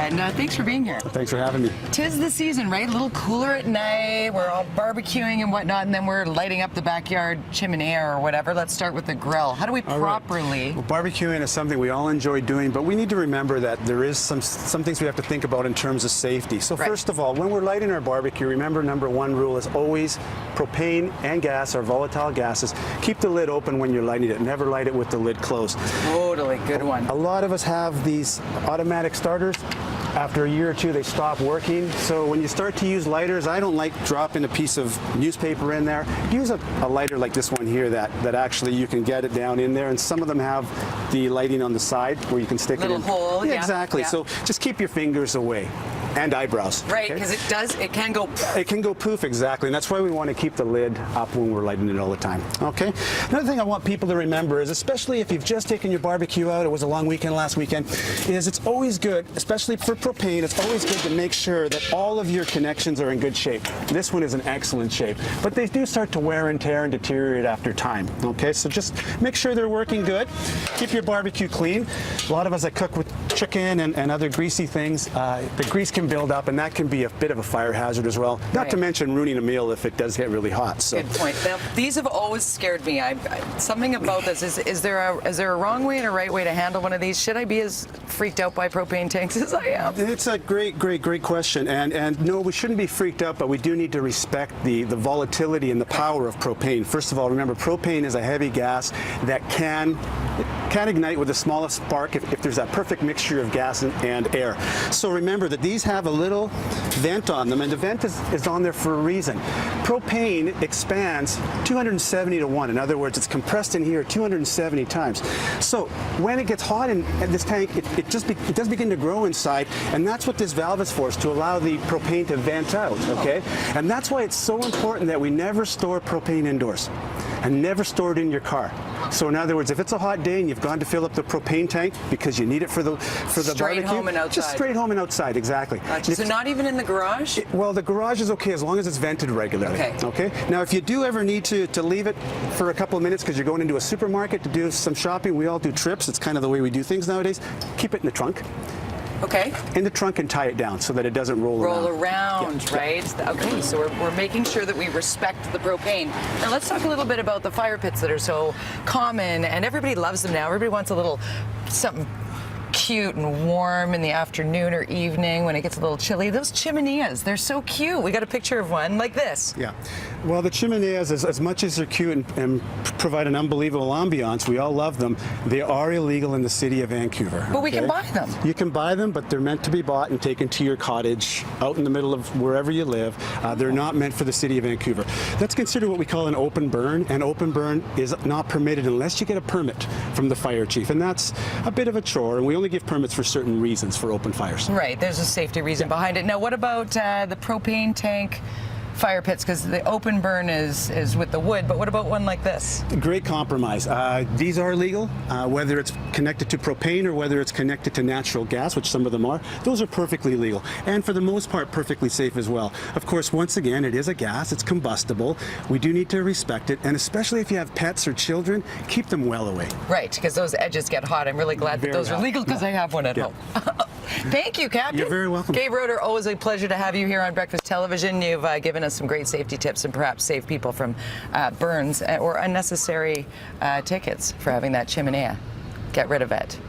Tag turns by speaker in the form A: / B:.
A: and thanks for being here.
B: Thanks for having me.
A: Tis the season, right? A little cooler at night. We're all barbecuing and whatnot, and then we're lighting up the backyard chiminea or whatever. Let's start with the grill. How do we properly...
B: Well, barbecuing is something we all enjoy doing, but we need to remember that there is some things we have to think about in terms of safety. So first of all, when we're lighting our barbecue, remember number one rule is always propane and gas are volatile gases. Keep the lid open when you're lighting it. Never light it with the lid closed.
A: Totally, good one.
B: A lot of us have these automatic starters. After a year or two, they stop working. So when you start to use lighters, I don't like dropping a piece of newspaper in there. Use a lighter like this one here that actually you can get it down in there. And some of them have the lighting on the side where you can stick it in.
A: Little hole.
B: Yeah, exactly. Yeah. So just keep your fingers away. And eyebrows.
A: Right, because it can go poof.
B: It can go poof, exactly. And that's why we want to keep the lid up when we're lighting it all the time. Okay? Another thing I want people to remember is, especially if you've just taken your barbecue out, it was a long weekend last weekend, is it's always good, especially for propane, it's always good to make sure that all of your connections are in good shape. This one is in excellent shape. But they do start to wear and tear and deteriorate after time. Okay? So just make sure they're working good. Keep your barbecue clean. A lot of us that cook with chicken and other greasy things, the grease can build up, and that can be a bit of a fire hazard as well. Not to mention ruining a meal if it does get really hot. So.
A: Good point. Now, these have always scared me. Something about this is there a wrong way and a right way to handle one of these? Should I be as freaked out by propane tanks as I am?
B: It's a great question, and no, we shouldn't be freaked out, but we do need to respect the volatility and the power of propane. First of all, remember, propane is a heavy gas that can ignite with the smallest spark if there's that perfect mixture of gas and air. So remember that these have a little vent on them, and the vent is on there for a reason. Propane expands 270 to 1. In other words, it's compressed in here 270 times. So when it gets hot in this tank, it does begin to grow inside, and that's what this valve is for, is to allow the propane to vent out, okay? And that's why it's so important that we never store propane indoors and never store it in your car. So in other words, if it's a hot day and you've gone to fill up the propane tank because you need it for the barbecue,
A: straight home and outside.
B: Just straight home and outside, exactly.
A: So not even in the garage?
B: Well, the garage is okay as long as it's vented regularly. Okay. Now, if you do ever need to leave it for a couple of minutes because you're going into a supermarket to do some shopping, we all do trips. It's kind of the way we do things nowadays. Keep it in the trunk.
A: Okay.
B: In the trunk and tie it down so that it doesn't roll around.
A: Yeah. Right? Okay, so we're making sure that we respect the propane. Now let's talk a little bit about the fire pits that are so common, and everybody loves them now. Everybody wants a little something cute and warm in the afternoon or evening when it gets a little chilly. Those chimeneas, they're so cute. We got a picture of one like this.
B: Yeah. Well, the chimeneas, as much as they're cute and provide an unbelievable ambiance, we all love them, they are illegal in the city of Vancouver.
A: But we can buy them.
B: You can buy them, but they're meant to be bought and taken to your cottage out in the middle of wherever you live. They're not meant for the city of Vancouver. That's considered what we call an open burn, and open burn is not permitted unless you get a permit from the fire chief, and that's a bit of a chore, and we only give permits for certain reasons for open fires.
A: Right, there's a safety reason behind it. Now, what about the propane tank fire pits? Because the open burn is with the wood, but what about one like this?
B: Great compromise. These are legal, whether it's connected to propane or whether it's connected to natural gas, which some of them are. Those are perfectly legal, and for the most part, perfectly safe as well. Of course, once again, it is a gas, it's combustible. We do need to respect it, and especially if you have pets or children, keep them well away.
A: Right, because those edges get hot. I'm really glad that those are legal because I have one at home. Thank you, Captain.
B: You're very welcome.
A: Gabe Roder, always a pleasure to have you here on Breakfast Television. You've given us some great safety tips and perhaps save people from burns or unnecessary tickets for having that chiminea. Get rid of it.